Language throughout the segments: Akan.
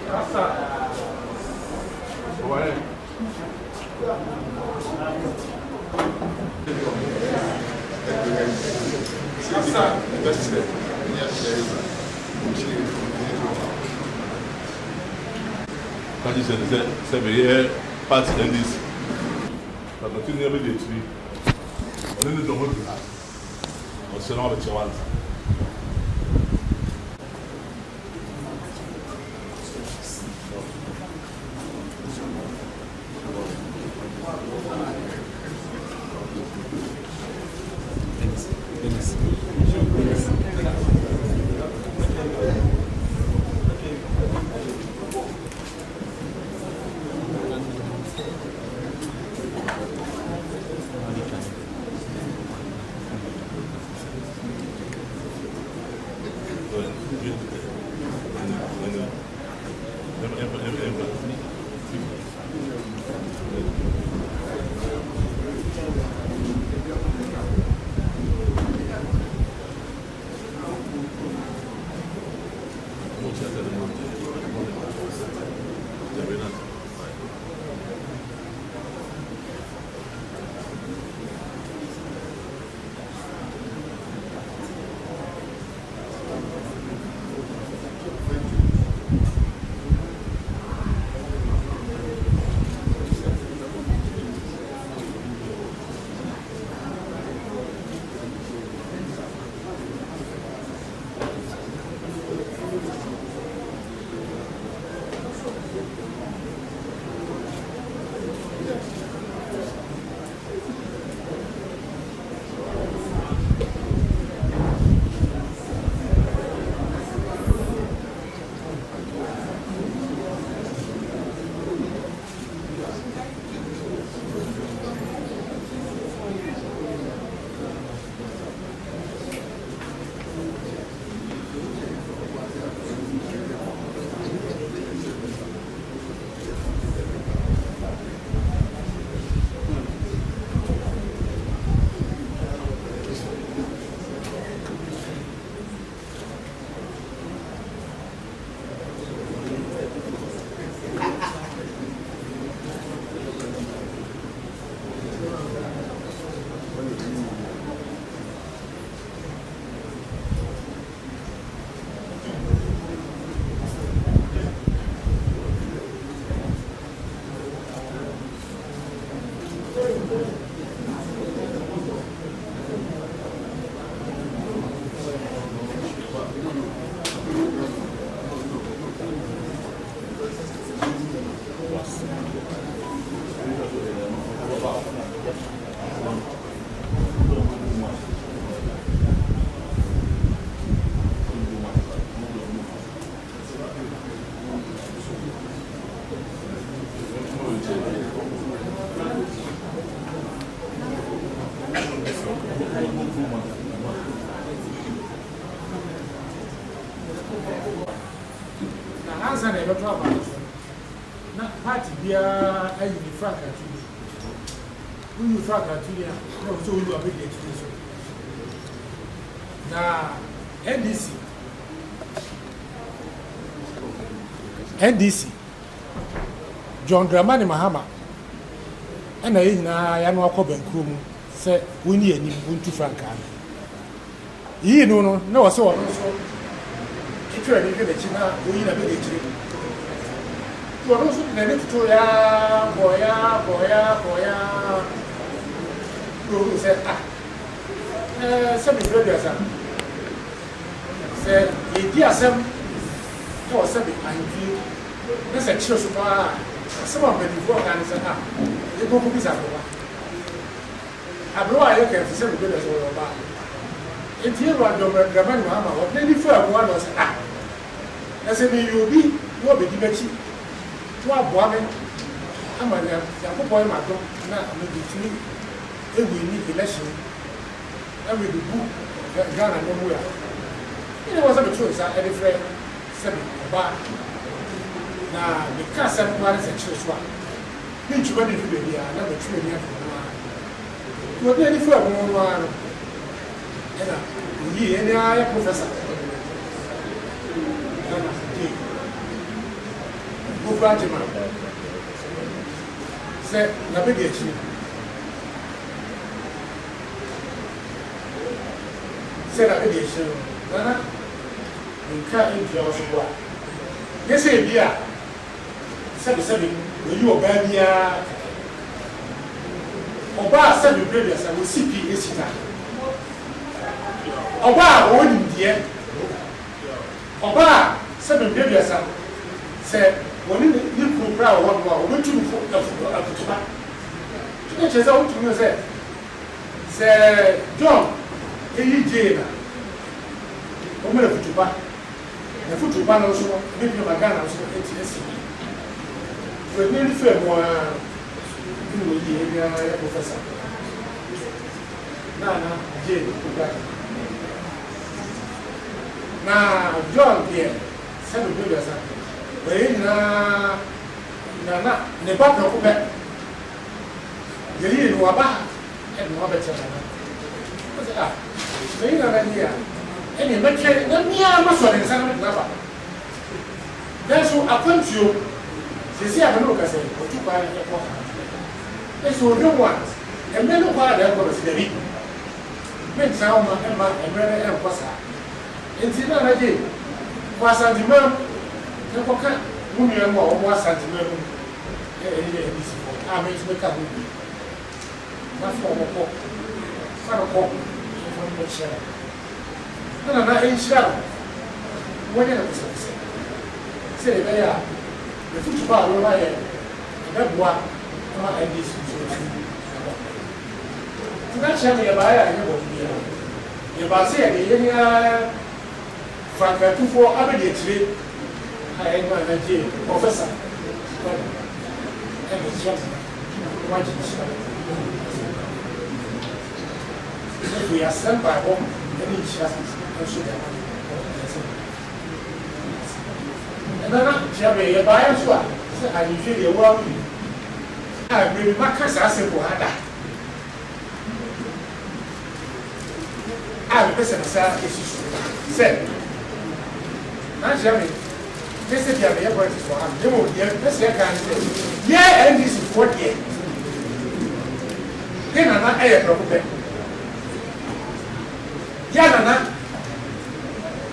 C'est parti NDC. La continue avec des tués. On est dans le monde. On se rend avec Chihuahua. Party beer, I will frank at you. Who you frank at you? No, so you are big education. Now, NDC, John Dramani Mahama, and I am a Coben Krum, say, we need any Buntu Franka. You know, no, so. It's really good that you know, we need a village. You are also the next to ya, boya. You said, some brothers said, dear some, or something, I feel. That's a church of some of the before and said, you go to Pisa. I know I can see some brothers all about. It's here one of the Mama, or maybe for one was as a you will be, you will be given. I'm a young boy, my dog, now maybe 3 every need election. Every book, Ghana, no more. It wasn't a choice. I had a friend, 7 bar. Now, the castle was a church one. Which one if you be another 2 years from now? You are very fair one. And he, professor. Prof Agyeman say na be dey chi say na be dey chi Nana nka ntia wo so a yesi bia sabi you oba bia oba sabi previous I will CP esita oba o ni die oba sabi previous say woni ni program wo no o betu fo afutuba to cheza wo tunu say John eyi je na o me afutuba na afutuba na so be bi magana so eti we need fair more in the area professor Naana J na John here said the previous we na ne ba ko be yeli no aba e no ba tena na we na dia eni meche na mia ma so den sana na ba then so Opemsuo sisi a beno kase otu kwa ya ko eso do wa e me no kwa da ko se debi me tsawo ma e ma e mere e ko sa enti na je kwa santimam e ko ka mu mi mo o mo santimam e NDC fo a me tme ka bu na fo ko fa ko fo mo chere na e nshira wonye na ko se be ya the football over here, the bois, and this so that's how you buy a new one. You buy a Frank 24 Aberdeen, I am a professor. And the chef if we are sent by home, then each other. Nana chabe ya baya so a se anyife de wo awu a bebi makasa asembo ada a pese na sa esisu se na chabe pese dia be ya boy so am demo dia pese ya kan se ye NDC for dia kena na e prope ya nana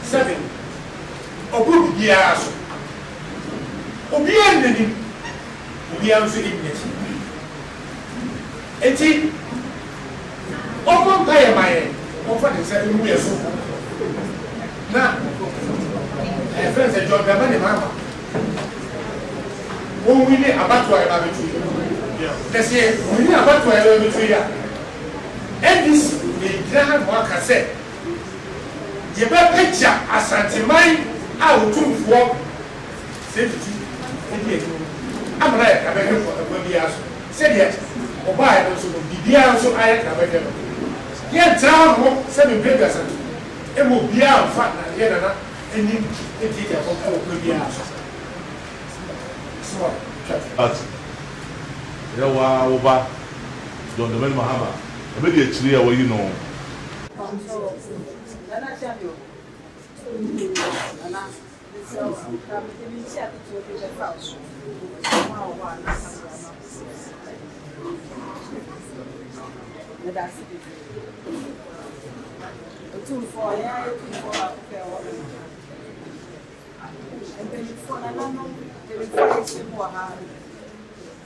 7 obu bia so obian nani obian so ignati eti omo paye maye o fa de say mu yeso na friends e job gaba ne mama o wini abatwa e ba betu dese o wini abatwa e ba betu ya NDC de grand wa kase ye be picture Asantehene a otumfo se tutu amra ya kabege ko bia so se dia oba ya no so bibia so aye kabege no ye trawo mo se be bega sa e mo bia fa na ye na eni eti dia ko bia so at ya wa oba John Domen Mahama e be di chiri ya wo yi no Nana champion. Nana so I'm going to chat to the house. That's it. Two for yeah, and then for Nana, the information for her.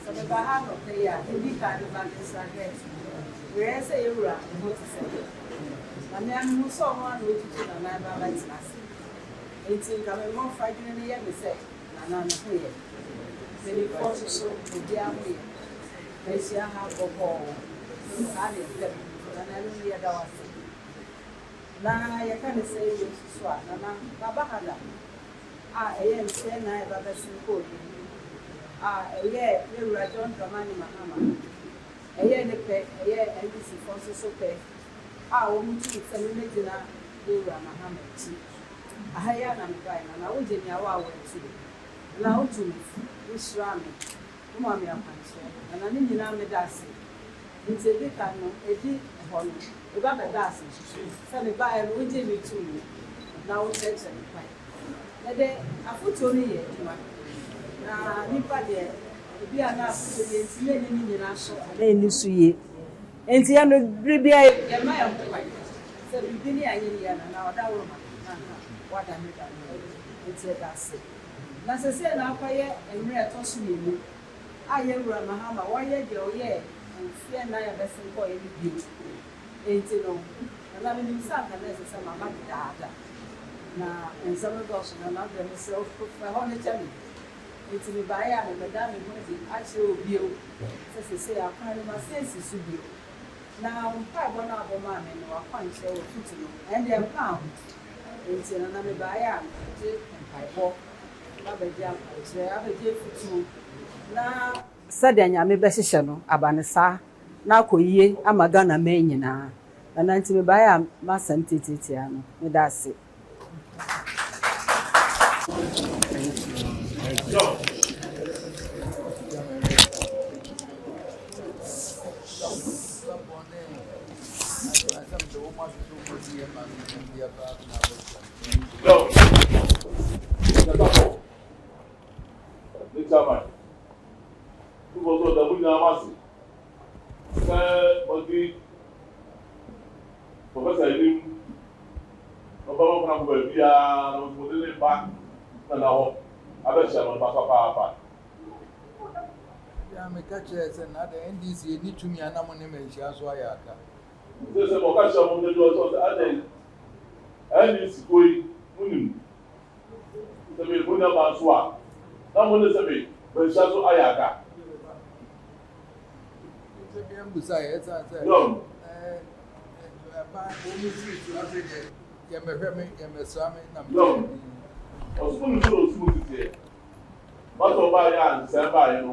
So the Bahama player, the big kind of like where say you are, what to say. And then who saw one which is an Nana. It's in Cameroon, fighting in the year, we say, Nana, here. Then you also so the dear way. They see a half of all. I didn't get and I don't hear that. Now, you can't say you swap, Nana, Babahada. I am saying I have a simple. Yeah, you are John Dramani Mahama. A year the pay, a year NDC for so pay. I want to examine dinner, you are Mahama. I am crying, and I would in your hour to now to me, which ram me, Mammy, and I need now me dancing. It's a big canon, a deep honor, about a dancing. Send it by and we did it to me. Now, sex and fine. The day I put only yet, na nipa de ebi ana so de ntie ni nyina so na eni so ye enti ya no bibia ya ma ya kwa se bibi ni anyi ya na oda wo ma na wada me da enti da se na se se na akwaye emre to so yelu aye wura mahama waye de oye fie na ya bese ko ye bi enti no na me nim sa ka na se se mama da na ensame do so na de me se o fa ho ne chami enti me ba ya me da me mo di a che obi o se akwan ma sense su bi na mpa bo na abo ma me no akwan che o tutu no and dem pa enti na me ba ya je mpa bo na be dia che abeje futu na sade nyame be hihye no abanesa na akoyie amaga na me nyina na enti me ba ya ma santete ano me da se Go. Go. Tu voltou da mulher amassa. Porque professor ele não vai para o via não pode levar na rua. Abe chama ba pa. Ya me catch na the NDC ni tumi anamo ne menhia so ayaka. Se boka chama de do ade. NDC koi munim. Se me buna ba so a. Na mo ne se me menhia so ayaka. Se bien busa esa se. No. Ba o mi street na se je. Ya me hwe me ya me so ame na me. No. Osùn tó lọ sùn títí mọ́tò bá yà ǹsẹ́ báyìí nù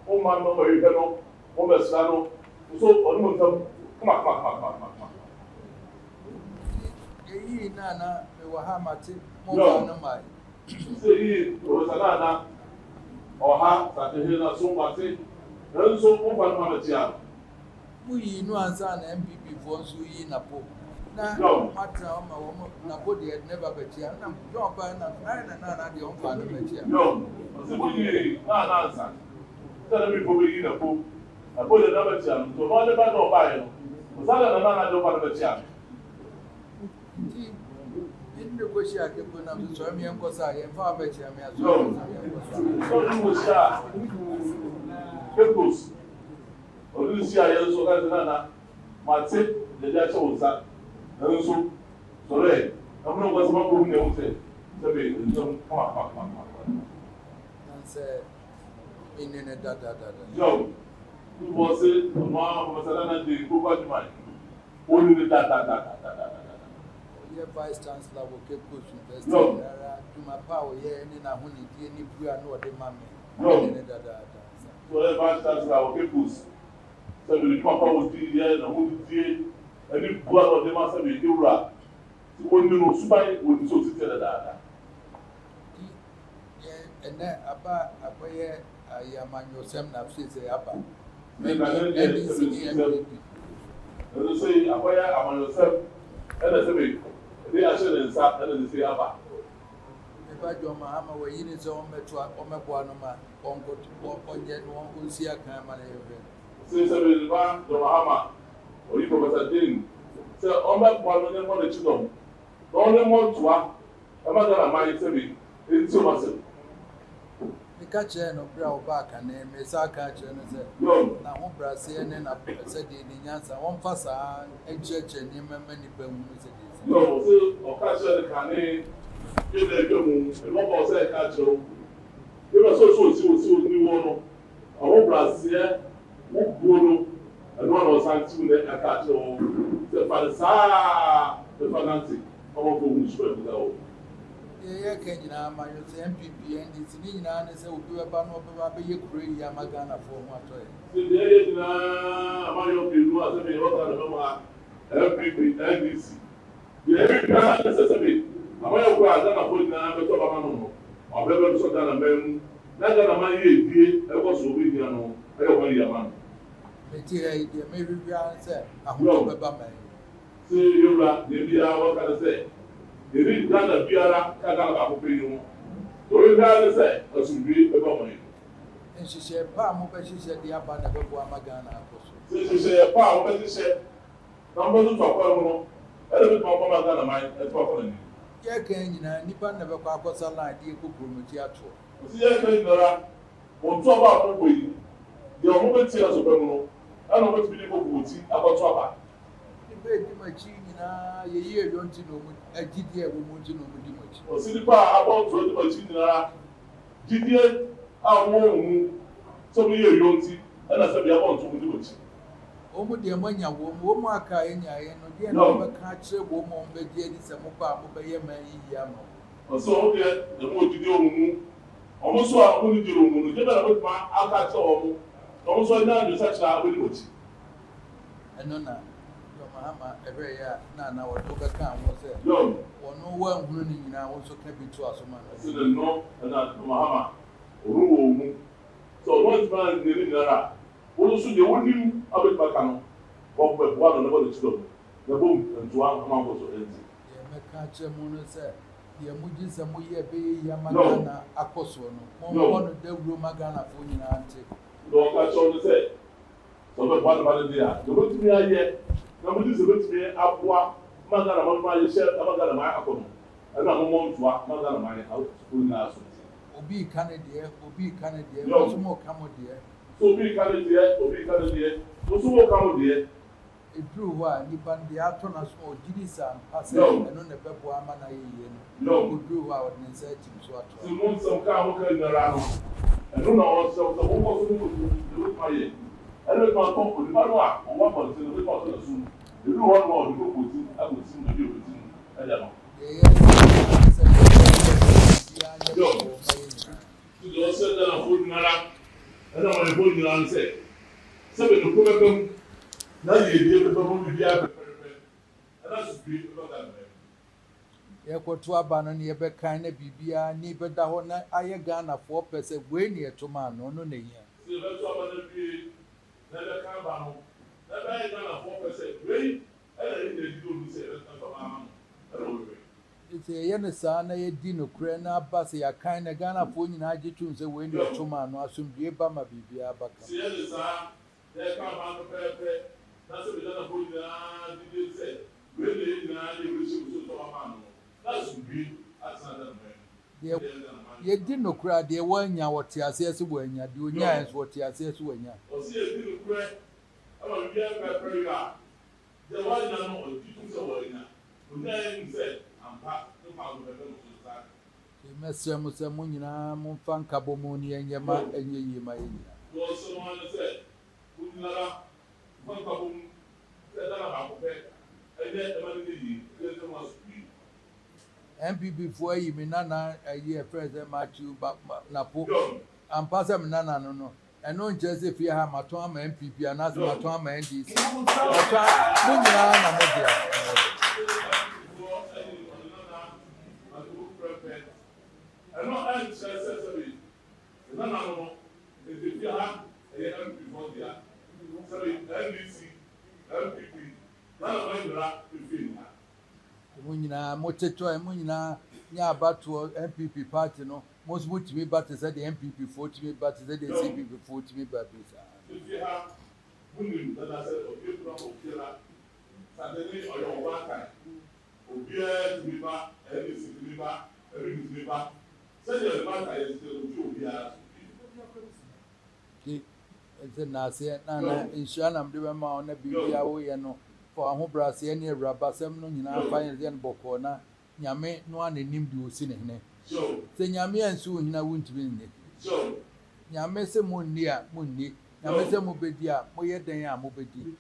ó máa ń lọ́mọ ìfẹ́ nù ó bẹ̀ sílá nù so ọdún mọ̀ nǹkan kúmà. Èyí Naana me wà ha mate mo ba no mai. Ṣé yìí òrìṣà Naana ọ̀há Asantehene náà sún màtí ẹ̀ ń so ó fà ní màmá tí a. Mu yi no ansa na MPP fo nso yi na po. Na matra ma wo na body had never betia na don ba na na de on fa na betia No so bu yi na ansa tell me for we na po na po de na betia so no le ba no ba yi no so na na de ba betia in the question I keep on am so me enko sa ye fa betia me aso so you will share purpose Olusi aye so ka na mate de ja che wonsa Nanso, sorry, I'm not going to go to the hotel. Say, in a data. No, you was it, Mama was another day, go back to mine. Only the data. Your vice chancellor will keep pushing this. No, to my power, yeah, and in a honey, any pre and what the mammy. No, so the vice chancellor will keep pushing. So the papa was here and who did any blood of the master be Ura. When you know, Subai would so sit there. And then about a way I am on your seminar, she say, Abba. Maybe I say, Apoya, I'm on yourself, and I say, they are showing inside, and they say, Abba. If I do my hammer, where you need so much on my Guanoma, on Yen, one who see a camera. Since I will run to Mahama. Or you Professor Dean, say, on my one of them want to know. The only one to one, I'm not going to mind saving. It's so massive. The catcher no brow back and name is our catcher and said, No, now one brassy and then I said in answer, one fassa, a church and him many bones. no, so, or catch the cane, give the moon, and what was that catcher? You were so new one. I won't brassy, won't go. And one was answering the catcher, the Fanasa, the Fananti, our own spread out. Yeah, can you know my MPP and it's in Naana say, we'll do about no baby, create Yamagana for one toy. The day in Mario Pilu as a lot of MPP, NDC. The every time necessary. I want to go out and put in a better man. I've never saw that a man. Not that a man here, I was over here. I don't want your man. Maybe we answer. I hope about me. See, you're right. Maybe I was going to say. The real Ghana Biara, Kagala Opemsuo. we got say as we be about money. And she said, "Pa, she said the Abba never go Amagana." So she say, "Pa, what she say? Number two for one, every more Amagana mine at Papa." Yeah, can you know? Nipan never quite was a line, dear Kukurumiato. See, I think there are one two about way. The moment here as a criminal, I don't want to be able to see about Papa. The baby machine, you hear, don't you know, a GDA woman to know much. Or see the bar about to the machine. GDA, our own, so many years, and I said, I want to do it. Omo deɛ manya wo mo mo aka enya ye no deɛ na be ka kire wo mo be die di se mo pa mo be ye man yi ama so okay the mo di omu omo so a mo di omu no je ba na ma aka kire omu omo so na do such a we di mochi eno na yo mahama ebe ya na wo do be ka wo se no wono wa nhunu ni nyina wo so ka bi to asoma na so the no na mahama oru omu so one man ni nara wo so de woni abet baka no wo be wa no no de chiro na bom ntoa ama ko so enti ye me ka kire mo no se ye mo ji se mo ye be ya magana akoso no mo mo no da wuro magana fo nyina ante do ka cho no se so be wa no ba de ya do be tumi aye na mo ji se be tumi aboa magana ma ye share magana ma akono ana mo mo ntoa magana ma ye hawo ko na so obi kanadie so mo kamo de so obi kanadie so mo kamo de edru wa ni bandi ato na so ojiri sa mpase eno ne bebo ama na yeye no odru wa odne nsa tim so ato so mo so ka ho ka ndara no eno na o so mo so mo do ma ye eno ma ko ko ba no a o wa mo so no ko so su edru ho no o do ko ti agosi no bi o ti ada no ye yo do so da na fu ndara eno ma le bo ndara nse sebe no ko be bam na ye die be bam bi dia pepepe ana su bi ko da me ye kwoto aba no ne ye be kan na bibia ni be da ho na aye Ghana 4% we ne etoma no no na hia se be to aba na bi na be kan ba no na be Ghana 4% we ana ni de di o se be kan ba ma no ana we ite ye ne sa na ye di no kure na aba se ya kan na Ghana fo nyina age tun se we ne etoma no asomdue ba ma bibia baka se ye ne sa ye kan ba no pepe na se be Ghana fo nyina di de se we ne nyina de we se so to ba no na su bi asana me ye di no kura de wanya wote ase ase wanya de onya enso wote ase ase wanya o se ye di no kura ama bi ya pepe ya de wanya no o di tu se wanya onya en se ampa no pa go pepe no so sa mesrɛ mo sɛ mo nyinaa momfa nkabɔ mu ne ɛnyɛ ma ɛnyɛ yie ma yɛnyina do so no ne se unyara man ka bum se da na ba ko pe ene e ma ni yi e se mo su MPP foɔ ayi me nana ayi ɛfrɛ sɛ Matthew Napo ampa sɛ me nana no no ɛno nkyerɛ sɛ fie ha matɔn ama MPP anaasɛ matɔn ama NDC matɔn mo nyinaa na mo dea eno en se bi nana no e de fie ha e MPP for dia se NDC MPP nana no ndra e fie ha mo nyinaa mo tetɔ mo nyinaa nya abatoɔ MPP party no mo so mutumi ba te sɛ de MPP foɔ tumi ba te sɛ de CPP foɔ tumi ba bi saa fie ha munim nana se obi pro mo kira sadeni oyo wa kai obi e tumi ba NDC tumi ba MPP tumi ba se de ba kai se obi a ɛsɛ naase na nhyira nam de bɛma wo na biribia woyɛ no fa ahobrɛaseɛ ne awurabasɛm no nyinaa fa yɛ no bɔkɔɔ na nyame no ananim de ɔsi ne hene sɛ nyame ansi wo hena wontumi nni nyame sɛ monni a monni nyame sɛ mobɛdi a moyɛ dɛn a mobɛdi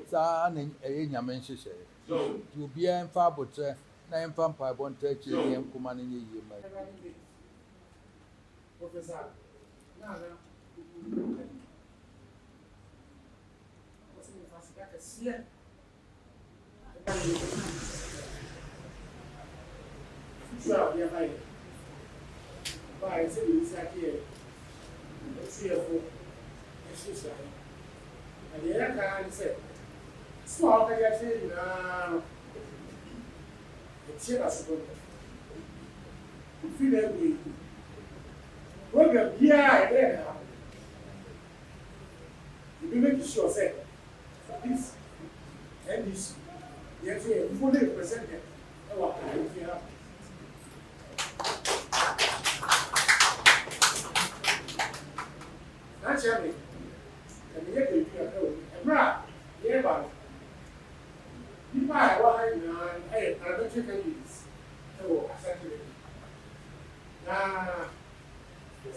saa na ɛyɛ nyame nhyehyɛeɛ nti obiara mfa abotrɛ na yɛmfa mpaebɔ nta akyire ne yɛnkoma no nyɛ yie ma Professor Naana yeah. Sure, yeah, right. But I said it's like here. Let's see a fool. It's just like. And the other guy said, small, I got you now. It's here as a good. You feel that way. program here there. You make sure say this NDC, yes, fully represented. Naturally, and the other and right, yeah, but you buy one and I don't think I use. So, Asantehene. Now,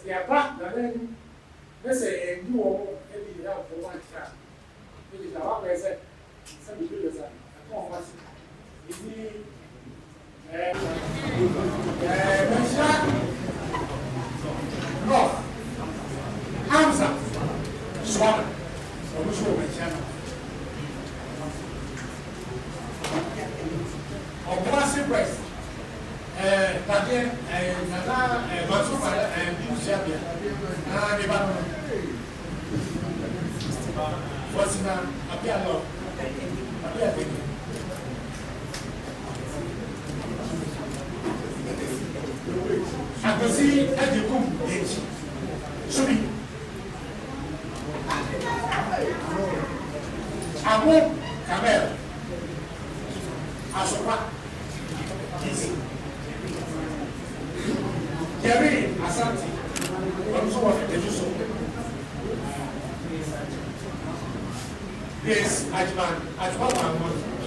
the apart, then, let's say, you all maybe have for one child. It is our person, some people are at home. Prof. Hamza Swami, Opemsuo mention. Opoku Press, Naana, Masufa, and Yusabia, Naana, what's in a law? Akosi Agyeman eti subi abo kamera asopa isi Jerry Asante Opemsuo ejuso yes Agyeman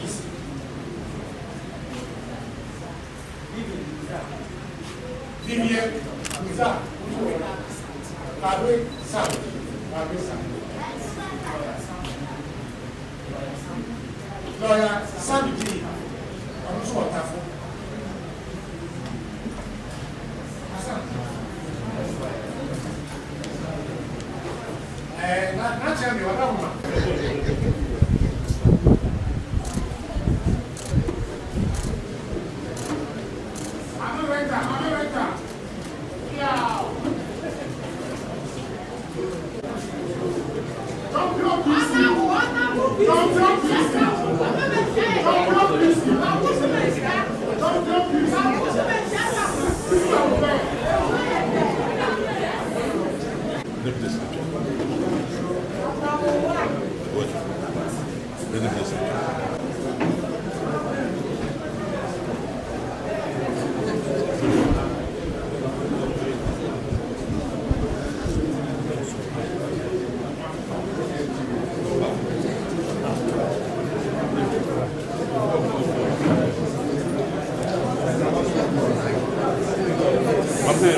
isi Vivian Musa, Kabwe Sam, Lawyer Sammy G, Opemsuo Tafo. Not tell me what I want.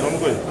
Vamos